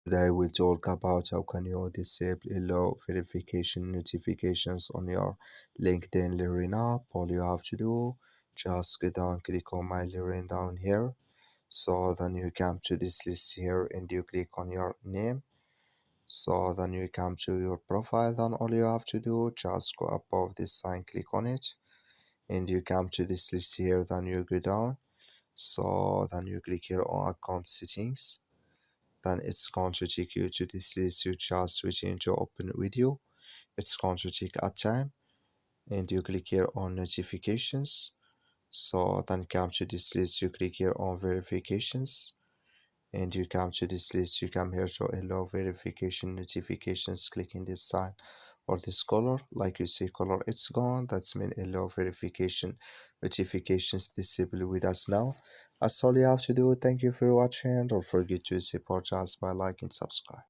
Today we'll talk about how can you disable allow verification notifications on your LinkedIn Learning app. All you have to do, just go down, click on my Learning down here. So then you come to this list here and you click on your name. So then you come to your profile. Then all you have to do, just go above this sign, click on it, and you come to this list here. Then you go down. So then you click here on account settings, then it's going to take you to this list. You just switch into open video. It's going to take a time, and you click here on notifications. So then come to this list, you click here on verifications, and you come to this list, you come here to allow verification notifications, clicking this sign or this color. Like you see color, it's gone. That's mean allow verification notifications disabled with us now. That's all you have to do. Thank you for watching. Don't forget to support us by liking and subscribe.